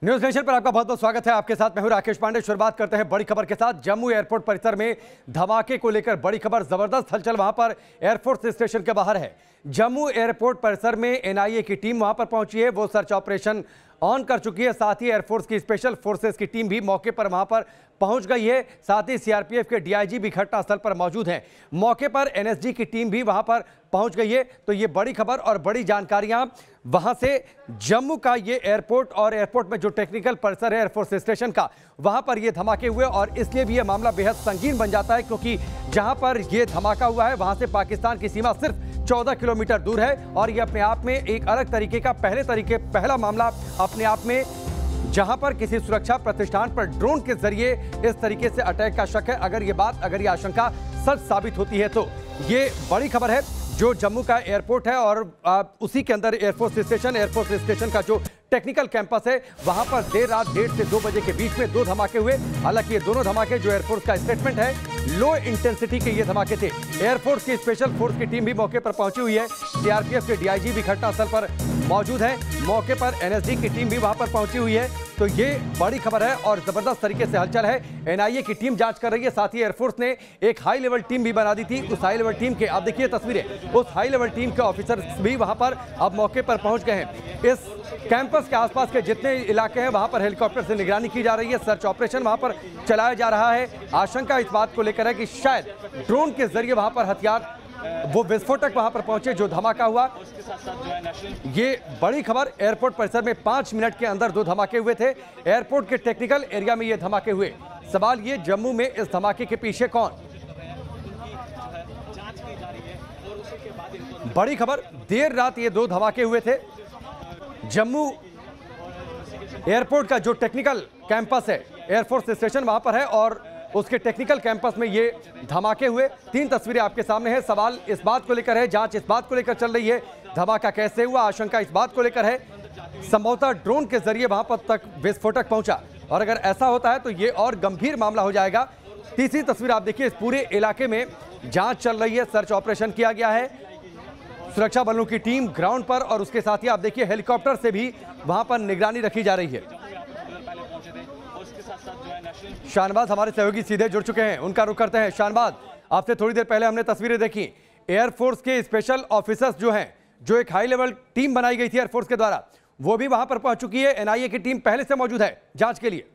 News nation पर आपका बहुत बहुत स्वागत है। आपके साथ मैं हूं राकेश पांडे। शुरुआत करते हैं बड़ी खबर के साथ। जम्मू एयरपोर्ट परिसर में धमाके को लेकर बड़ी खबर, जबरदस्त हलचल वहां पर एयरफोर्स स्टेशन के बाहर है। जम्मू एयरपोर्ट परिसर में एनआईए की टीम वहां पर पहुंची है, वो सर्च ऑपरेशन ऑन कर चुकी है। साथ ही एयरफोर्स की स्पेशल फोर्सेस की टीम भी मौके पर वहां पर पहुंच गई है। साथ ही सीआरपीएफ के डीआईजी भी घटनास्थल पर मौजूद हैं। मौके पर एनएसजी की टीम भी वहां पर पहुंच गई है। तो ये बड़ी खबर और बड़ी जानकारियां वहां से जम्मू का ये एयरपोर्ट और एयरपोर्ट में जो टेक्निकल परिसर है एयरफोर्स स्टेशन का, वहां पर ये धमाके हुए और इसलिए भी ये मामला बेहद संगीन बन जाता है, क्योंकि जहां पर ये धमाका हुआ है वहां से पाकिस्तान की सीमा सिर्फ 14 किलोमीटर दूर है। और ये अपने आप में एक अलग तरीके का पहला मामला अपने आप में, जहां पर किसी सुरक्षा प्रतिष्ठान पर ड्रोन के जरिए इस तरीके से अटैक का शक है। अगर ये आशंका सच साबित होती है तो ये बड़ी खबर है। जो जम्मू का एयरपोर्ट है और उसी के अंदर एयरफोर्स स्टेशन का जो टेक्निकल कैंपस है, वहां पर देर रात 1:30 से 2 बजे के बीच में 2 धमाके हुए। हालांकि ये दोनों धमाके, जो एयरफोर्स का स्टेटमेंट है, लो इंटेंसिटी के ये धमाके थे। एयरफोर्स की स्पेशल फोर्स की टीम भी मौके पर पहुंची हुई है। सीआरपीएफ के डीआईजी भी घटनास्थल पर मौजूद है। मौके पर एनएसजी की टीम भी वहां पर पहुंची हुई है। तो ये बड़ी खबर है और जबरदस्त तरीके से हलचल है। एनआईए की टीम जांच कर रही है। साथ ही एयरफोर्स ने एक हाई लेवल टीम भी बना दी थी। उस हाई लेवल टीम के, आप देखिए तस्वीरें, उस हाई लेवल टीम के ऑफिसर्स भी वहां पर अब मौके पर पहुंच गए हैं। इस कैंपस के आसपास के जितने इलाके हैं वहां पर हेलीकॉप्टर से निगरानी की जा रही है। सर्च ऑपरेशन वहां पर चलाया जा रहा है। आशंका इस बात को लेकर है कि शायद ड्रोन के जरिए वहां पर हथियार, वो विस्फोटक वहां पर पहुंचे जो धमाका हुआ। ये बड़ी खबर। एयरपोर्ट परिसर में 5 मिनट के अंदर 2 धमाके हुए थे। एयरपोर्ट के टेक्निकल एरिया में ये धमाके हुए। सवाल ये, जम्मू में इस धमाके के पीछे कौन? बड़ी खबर, देर रात ये 2 धमाके हुए थे। जम्मू एयरपोर्ट का जो टेक्निकल कैंपस है, एयरफोर्स स्टेशन वहां पर है और उसके टेक्निकल कैंपस में ये धमाके हुए। 3 तस्वीरें आपके सामने हैं। सवाल इस बात को लेकर है, जांच इस बात को लेकर चल रही है, धमाका कैसे हुआ, आशंका इस बात को लेकर है। संभवतः ड्रोन के जरिए वहां पर तक विस्फोटक पहुंचा और अगर ऐसा होता है तो ये और गंभीर मामला हो जाएगा। तीसरी तस्वीर आप देखिए, इस पूरे इलाके में जांच चल रही है, सर्च ऑपरेशन किया गया है। सुरक्षा बलों की टीम ग्राउंड पर और उसके साथ ही आप देखिए हेलीकॉप्टर से भी वहां पर निगरानी रखी जा रही है। शानवाज हमारे सहयोगी सीधे जुड़ चुके हैं, उनका रुख करते हैं। शानवाज, आपसे थोड़ी देर पहले हमने तस्वीरें देखी, एयरफोर्स के स्पेशल ऑफिसर्स जो हैं, जो एक हाई लेवल टीम बनाई गई थी एयरफोर्स के द्वारा, वो भी वहां पर पहुंच चुकी है। एनआईए की टीम पहले से मौजूद है जांच के लिए।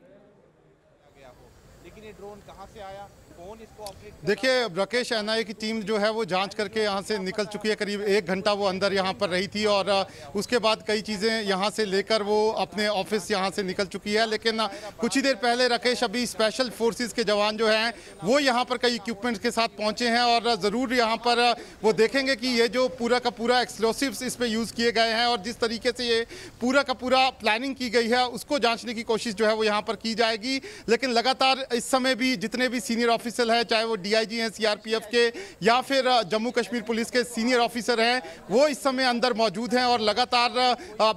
लेकिन ये ड्रोन कहां से आया, कौन इसको ऑपरेट? देखिए राकेश, एनआईए की टीम जो है वो जांच करके यहाँ से निकल चुकी है। करीब 1 घंटा वो अंदर यहाँ पर रही थी और उसके बाद कई चीज़ें यहाँ से लेकर वो अपने ऑफिस यहाँ से निकल चुकी है। लेकिन कुछ ही देर पहले राकेश, अभी स्पेशल फोर्सेस के जवान जो हैं वो यहाँ पर कई इक्विपमेंट्स के साथ पहुँचे हैं और ज़रूर यहाँ पर वो देखेंगे कि ये जो पूरा का पूरा एक्सप्लोसिव्स इस पर यूज़ किए गए हैं और जिस तरीके से ये पूरा का पूरा प्लानिंग की गई है उसको जाँचने की कोशिश जो है वो यहाँ पर की जाएगी। लेकिन लगातार इस समय भी जितने भी सीनियर ऑफिसर हैं, चाहे वो डीआईजी हैं सीआरपीएफ के या फिर जम्मू कश्मीर पुलिस के सीनियर ऑफिसर हैं, वो इस समय अंदर मौजूद हैं। और लगातार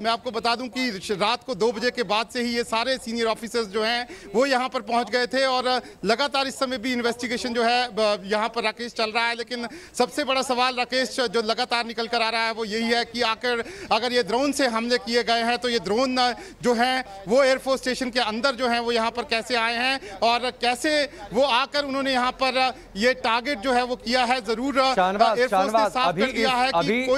मैं आपको बता दूं कि रात को 2 बजे के बाद से ही ये सारे सीनियर ऑफिसर्स जो हैं वो यहाँ पर पहुँच गए थे और लगातार इस समय भी इन्वेस्टिगेशन जो है यहाँ पर राकेश चल रहा है। लेकिन सबसे बड़ा सवाल राकेश जो लगातार निकल कर आ रहा है वो यही है कि आखिर अगर ये ड्रोन से हमले किए गए हैं तो ये ड्रोन जो है वो एयरफोर्स स्टेशन के अंदर जो है वो यहाँ पर कैसे आए हैं और कैसे वो आकर उन्होंने यहाँ पर ये टारगेट जो है वो किया है। जरूर शानवाज,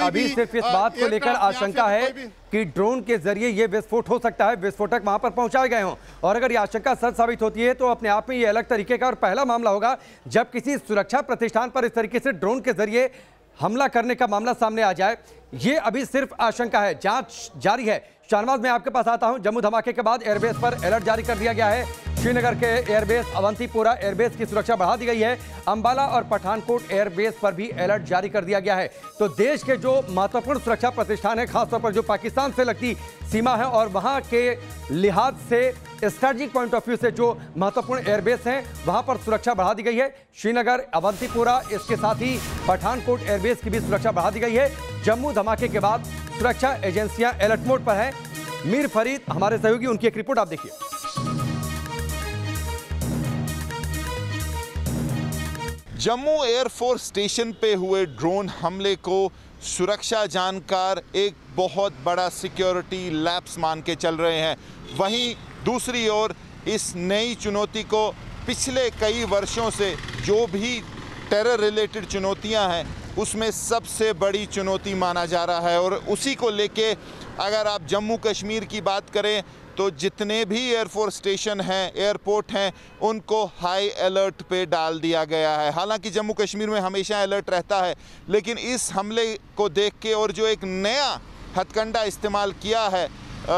अभी सिर्फ इस बात को लेकर आशंका है कि ड्रोन के जरिए ये विस्फोट हो सकता है, विस्फोटक वहां पर पहुंचाए गए हों और अगर ये आशंका सच साबित होती है तो अपने आप में ये अलग तरीके का और पहला मामला होगा जब किसी सुरक्षा प्रतिष्ठान पर इस तरीके से ड्रोन के जरिए हमला करने का मामला सामने आ जाए। ये अभी सिर्फ आशंका है, जांच जारी है। शानवाज, मैं आपके पास आता हूं। जम्मू धमाके के बाद एयरबेस पर अलर्ट जारी कर दिया गया है। श्रीनगर के एयरबेस, अवंतीपोरा एयरबेस की सुरक्षा बढ़ा दी गई है। अंबाला और पठानकोट एयरबेस पर भी अलर्ट जारी कर दिया गया है। तो देश के जो महत्वपूर्ण सुरक्षा प्रतिष्ठान है, खासतौर पर जो पाकिस्तान से लगती सीमा है और वहां के लिहाज से स्ट्रेटेजिक पॉइंट ऑफ व्यू से जो महत्वपूर्ण एयरबेस हैं, वहां पर सुरक्षा बढ़ा दी गई है। श्रीनगर, अवंतीपोरा, इसके साथ ही पठानकोट एयरबेस की भी सुरक्षा बढ़ा दी गई है। जम्मू धमाके के बाद सुरक्षा एजेंसियां अलर्ट मोड पर हैं। मीर फरीद हमारे सहयोगी, उनकी एक रिपोर्ट आप देखिए। जम्मू एयरफोर्स स्टेशन पे हुए ड्रोन हमले को सुरक्षा जानकार एक बहुत बड़ा सिक्योरिटी लैप्स मान के चल रहे हैं। वहीं दूसरी ओर इस नई चुनौती को पिछले कई वर्षों से जो भी टेरर रिलेटेड चुनौतियां हैं उसमें सबसे बड़ी चुनौती माना जा रहा है। और उसी को लेके अगर आप जम्मू कश्मीर की बात करें तो जितने भी एयरफोर्स स्टेशन हैं, एयरपोर्ट हैं, उनको हाई अलर्ट पे डाल दिया गया है। हालांकि जम्मू कश्मीर में हमेशा अलर्ट रहता है, लेकिन इस हमले को देख के और जो एक नया हथकंडा इस्तेमाल किया है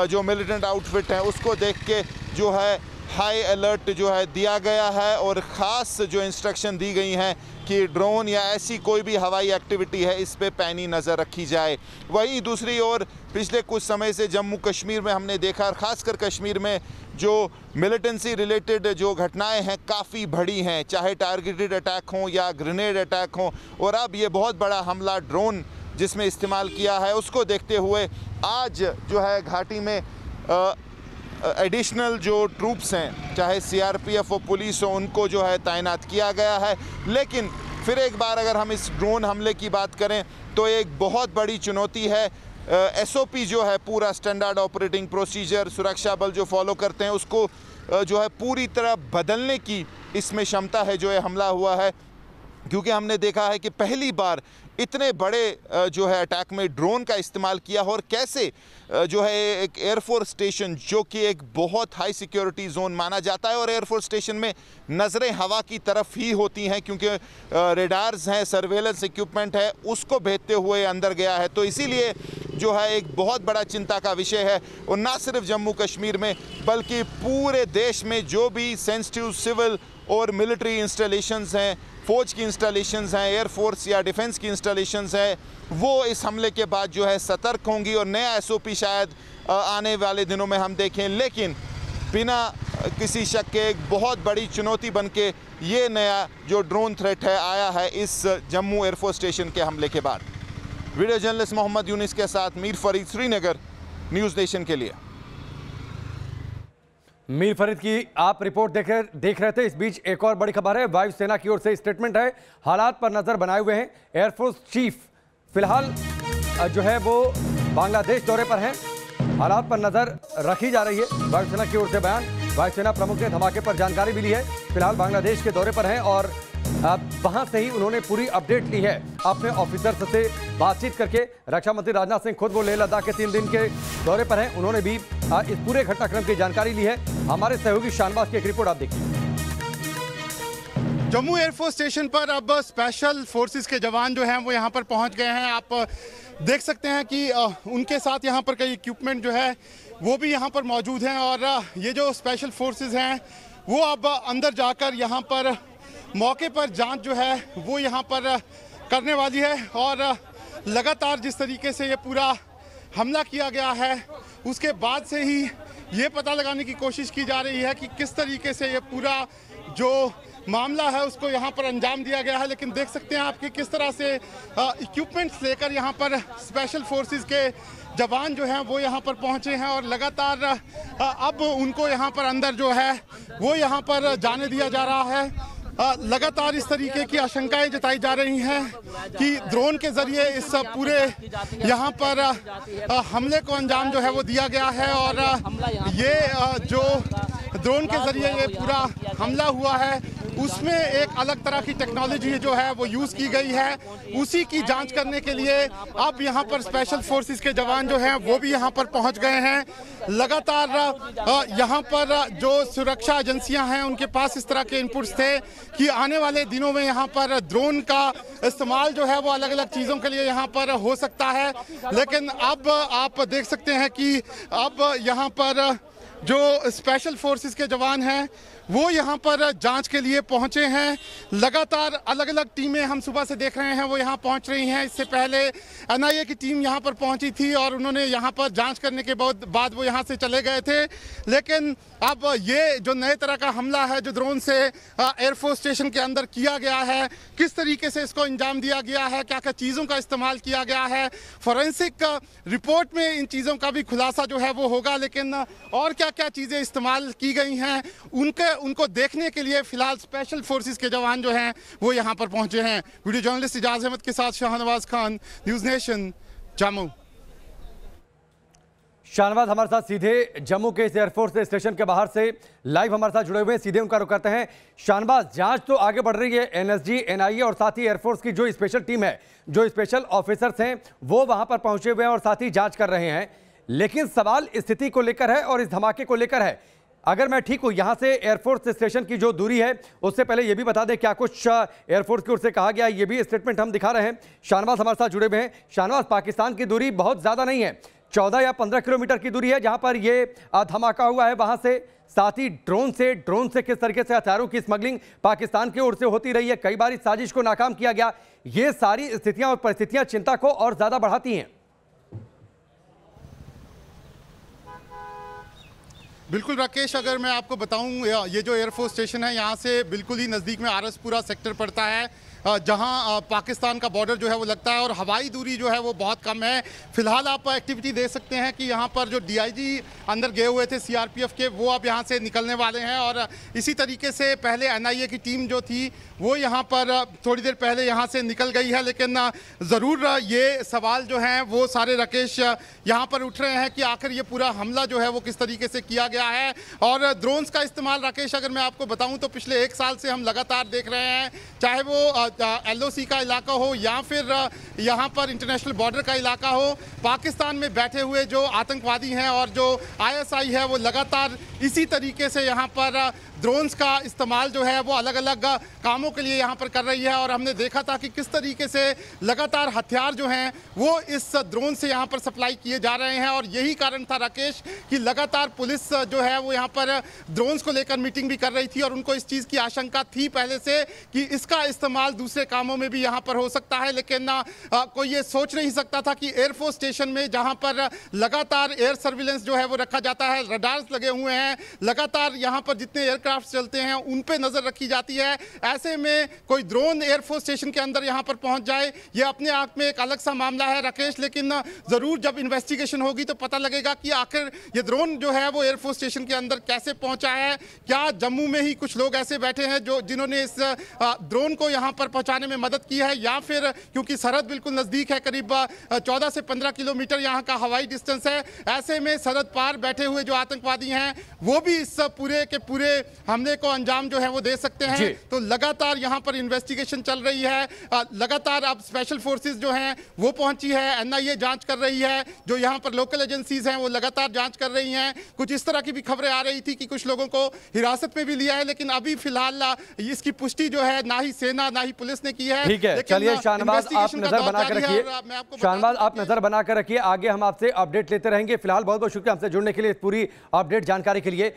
जो मिलिटेंट आउटफिट है उसको देख के जो है हाई अलर्ट जो है दिया गया है और ख़ास जो इंस्ट्रक्शन दी गई हैं कि ड्रोन या ऐसी कोई भी हवाई एक्टिविटी है इस पे पैनी नज़र रखी जाए। वहीं दूसरी ओर पिछले कुछ समय से जम्मू कश्मीर में हमने देखा, खासकर कश्मीर में जो मिलिटेंसी रिलेटेड जो घटनाएं हैं काफ़ी बड़ी हैं, चाहे टारगेटेड अटैक हों या ग्रेनेड अटैक हों। और अब ये बहुत बड़ा हमला ड्रोन जिसमें इस्तेमाल किया है उसको देखते हुए आज जो है घाटी में एडिशनल जो ट्रूप्स हैं, चाहे सीआरपीएफ और पुलिस हो, उनको जो है तैनात किया गया है। लेकिन फिर एक बार अगर हम इस ड्रोन हमले की बात करें तो एक बहुत बड़ी चुनौती है। एसओपी जो है, पूरा स्टैंडर्ड ऑपरेटिंग प्रोसीजर, सुरक्षा बल जो फॉलो करते हैं उसको जो है पूरी तरह बदलने की इसमें क्षमता है जो ये हमला हुआ है। क्योंकि हमने देखा है कि पहली बार इतने बड़े जो है अटैक में ड्रोन का इस्तेमाल किया और कैसे जो है एक एयरफोर्स स्टेशन जो कि एक बहुत हाई सिक्योरिटी जोन माना जाता है और एयरफोर्स स्टेशन में नज़रें हवा की तरफ ही होती हैं क्योंकि रेडार्स हैं, सर्वेलेंस इक्विपमेंट है, उसको भेजते हुए अंदर गया है। तो इसीलिए जो है एक बहुत बड़ा चिंता का विषय है। और ना सिर्फ जम्मू कश्मीर में बल्कि पूरे देश में जो भी सेंसिटिव सिविल और मिलिट्री इंस्टॉलेशंस हैं, फौज की इंस्टॉलेशंस हैं, एयरफोर्स या डिफेंस की इंस्टॉलेशंस हैं, वो इस हमले के बाद जो है सतर्क होंगी और नया एसओपी शायद आने वाले दिनों में हम देखें। लेकिन बिना किसी शक के एक बहुत बड़ी चुनौती बन के ये नया जो ड्रोन थ्रेट है आया है इस जम्मू एयरफोर्स स्टेशन के हमले के बाद। वीडियो जर्नलिस्ट मोहम्मद यूनिस के साथ मीर फरीद, श्रीनगर, न्यूज़ नेशन के लिए। मीर फरीद की आप रिपोर्ट देख रहे थे। इस बीच एक और बड़ी खबर है, वायुसेना की ओर से स्टेटमेंट है, हालात पर नजर बनाए हुए हैं। एयरफोर्स चीफ फिलहाल जो है वो बांग्लादेश दौरे पर हैं, हालात पर नजर रखी जा रही है। वायुसेना की ओर से बयान, वायुसेना प्रमुख ने धमाके पर जानकारी भी ली है। फिलहाल बांग्लादेश के दौरे पर हैं और वहां से ही उन्होंने पूरी अपडेट ली है अपने ऑफिसर्स से बातचीत करके। रक्षा मंत्री राजनाथ सिंह खुद वो लेह लद्दाख के 3 दिन के दौरे पर हैं, उन्होंने भी इस पूरे घटनाक्रम की जानकारी ली है। हमारे सहयोगी शानवाज की एक रिपोर्ट आप देखिए। जम्मू एयरफोर्स स्टेशन पर अब स्पेशल फोर्सेस के जवान जो हैं वो यहाँ पर पहुँच गए हैं। आप देख सकते हैं कि उनके साथ यहाँ पर कई इक्विपमेंट जो है वो भी यहाँ पर मौजूद हैं और ये जो स्पेशल फोर्सेस हैं वो अब अंदर जाकर यहाँ पर मौके पर जांच जो है वो यहाँ पर करने वाली है। और लगातार जिस तरीके से ये पूरा हमला किया गया है उसके बाद से ही ये पता लगाने की कोशिश की जा रही है कि किस तरीके से ये पूरा जो मामला है उसको यहाँ पर अंजाम दिया गया है। लेकिन देख सकते हैं आपके किस तरह से इक्विपमेंट्स लेकर यहाँ पर स्पेशल फोर्सेस के जवान जो हैं वो यहाँ पर पहुँचे हैं और लगातार अब उनको यहाँ पर अंदर जो है वो यहाँ पर जाने दिया जा रहा है। लगातार इस तरीके की आशंकाएं जताई जा रही हैं कि ड्रोन के जरिए इस पूरे यहाँ पर हमले को अंजाम जो है वो दिया गया है और ये जो ड्रोन के जरिए ये पूरा हमला हुआ है उसमें एक अलग तरह की टेक्नोलॉजी जो है वो यूज़ की गई है। उसी की जांच करने के लिए अब यहाँ पर स्पेशल फोर्सेस के जवान जो हैं वो भी यहाँ पर पहुँच गए हैं। लगातार यहाँ पर जो सुरक्षा एजेंसियाँ हैं उनके पास इस तरह के इनपुट्स थे कि आने वाले दिनों में यहाँ पर ड्रोन का इस्तेमाल जो है वो अलग अलग चीज़ों के लिए यहाँ पर हो सकता है। लेकिन अब आप देख सकते हैं कि अब यहाँ पर जो स्पेशल फोर्सेस के जवान हैं वो यहाँ पर जांच के लिए पहुँचे हैं। लगातार अलग अलग टीमें हम सुबह से देख रहे हैं वो यहाँ पहुँच रही हैं। इससे पहले एनआईए की टीम यहाँ पर पहुँची थी और उन्होंने यहाँ पर जांच करने के बाद वो यहाँ से चले गए थे। लेकिन अब ये जो नए तरह का हमला है जो ड्रोन से एयरफोर्स स्टेशन के अंदर किया गया है, किस तरीके से इसको अंजाम दिया गया है, क्या क्या चीज़ों का इस्तेमाल किया गया है, फॉरेंसिक रिपोर्ट में इन चीज़ों का भी खुलासा जो है वो होगा। लेकिन और क्या क्या चीज़ें इस्तेमाल की गई हैं उनको देखने के लिए फिलहाल स्पेशल फोर्सेस के जवान जो हैं वो यहाँ पर पहुंचे हैं। वीडियो जर्नलिस्ट इजाज अहमद के साथ शाहनवाज खान, न्यूज़ नेशन, जम्मू। शाहनवाज हमारे साथ सीधे जम्मू के इस एयरफोर्स स्टेशन के बाहर से लाइव हमारे साथ जुड़े हुए हैं, सीधे उनका रुख करते हैं। शाहनवाज, जांच तो आगे बढ़ रही है, एनएसजी, एनआईए और साथ ही एयरफोर्स की जो स्पेशल टीम है, जो स्पेशल ऑफिसर्स हैं, वो वहां पर पहुंचे हुए हैं और साथ ही जांच कर रहे हैं। लेकिन सवाल स्थिति को लेकर है और इस धमाके को लेकर है। अगर मैं ठीक हूं, यहां से एयरफोर्स स्टेशन की जो दूरी है, उससे पहले यह भी बता दें क्या कुछ एयरफोर्स की ओर से कहा गया है, ये भी स्टेटमेंट हम दिखा रहे हैं। शाहनवाज हमारे साथ जुड़े हुए हैं। शाहनवाज, पाकिस्तान की दूरी बहुत ज्यादा नहीं है, 14 या 15 किलोमीटर की दूरी है जहां पर ये धमाका हुआ है। वहां से साथ ही ड्रोन से किस तरीके से हथियारों की स्मगलिंग पाकिस्तान की ओर से होती रही है, कई बार इस साजिश को नाकाम किया गया। ये सारी स्थितियां और परिस्थितियां चिंता को और ज्यादा बढ़ाती हैं। बिल्कुल राकेश, अगर मैं आपको बताऊं, ये जो एयरफोर्स स्टेशन है यहाँ से बिल्कुल ही नज़दीक में आरसपुरा सेक्टर पड़ता है, जहां पाकिस्तान का बॉर्डर जो है वो लगता है और हवाई दूरी जो है वो बहुत कम है। फिलहाल आप एक्टिविटी देख सकते हैं कि यहाँ पर जो डीआईजी अंदर गए हुए थे सीआरपीएफ के, वो अब यहाँ से निकलने वाले हैं। और इसी तरीके से पहले एनआईए की टीम जो थी वो यहाँ पर थोड़ी देर पहले यहाँ से निकल गई है। लेकिन ज़रूर ये सवाल जो हैं वो सारे राकेश यहाँ पर उठ रहे हैं कि आखिर ये पूरा हमला जो है वो किस तरीके से किया गया है। और ड्रोन्स का इस्तेमाल राकेश, अगर मैं आपको बताऊँ तो पिछले 1 साल से हम लगातार देख रहे हैं, चाहे वो एलओसी का इलाका हो या फिर यहाँ पर इंटरनेशनल बॉर्डर का इलाका हो, पाकिस्तान में बैठे हुए जो आतंकवादी हैं और जो आईएसआई है वो लगातार इसी तरीके से यहाँ पर ड्रोन्स का इस्तेमाल जो है वो अलग अलग कामों के लिए यहाँ पर कर रही है। और हमने देखा था कि किस तरीके से लगातार हथियार जो हैं वो इस ड्रोन से यहाँ पर सप्लाई किए जा रहे हैं। और यही कारण था राकेश कि लगातार पुलिस जो है वो यहाँ पर ड्रोन्स को लेकर मीटिंग भी कर रही थी और उनको इस चीज़ की आशंका थी पहले से कि इसका इस्तेमाल दूसरे कामों में भी यहाँ पर हो सकता है। लेकिन कोई ये सोच नहीं सकता था कि एयरफोर्स स्टेशन में जहाँ पर लगातार एयर सर्विलेंस जो है वो रखा जाता है, रडार्स लगे हुए हैं, लगातार यहाँ पर जितने एयरक्राफ्ट चलते हैं उन पे नजर रखी जाती है, ऐसे में कोई ड्रोन एयरफोर्स स्टेशन के अंदर यहाँ पर पहुंच जाए, ये अपने आप में एक अलग सा मामला है राकेश। लेकिन जरूर जब इन्वेस्टिगेशन होगी तो पता लगेगा कि आखिर ये ड्रोन जो है वो एयरफोर्स स्टेशन के अंदर कैसे पहुंचा है। क्या जम्मू में ही कुछ लोग ऐसे बैठे हैं जिन्होंने इस ड्रोन को यहाँ पर पहुंचाने में मदद की है, या फिर क्योंकि सरहद बिल्कुल नजदीक है, करीब 14 से 15 किलोमीटर यहाँ का हवाई डिस्टेंस है, ऐसे में सरहद पार बैठे हुए जो आतंकवादी हैं वो भी इस पूरे के पूरे हमले को अंजाम जो है वो दे सकते हैं। तो लगातार यहाँ पर इन्वेस्टिगेशन चल रही है, लगातार अब स्पेशल फोर्सेस जो हैं वो पहुंची है, एनआईए जांच कर रही है, जो यहाँ पर लोकल एजेंसीज हैं वो लगातार जांच कर रही हैं। कुछ इस तरह की भी खबरें आ रही थी कि कुछ लोगों को हिरासत में भी लिया है, लेकिन अभी फिलहाल इसकी पुष्टि जो है ना ही सेना ना ही पुलिस ने की है। ठीक है, चलिए शाहनवाज आप नजर बनाकर रखिए, शाहनवाज आप नजर बनाकर रखिए, आगे हम आपसे अपडेट लेते रहेंगे। फिलहाल बहुत बहुत शुक्रिया हमसे जुड़ने के लिए, इस पूरी अपडेट जानकारी के लिए।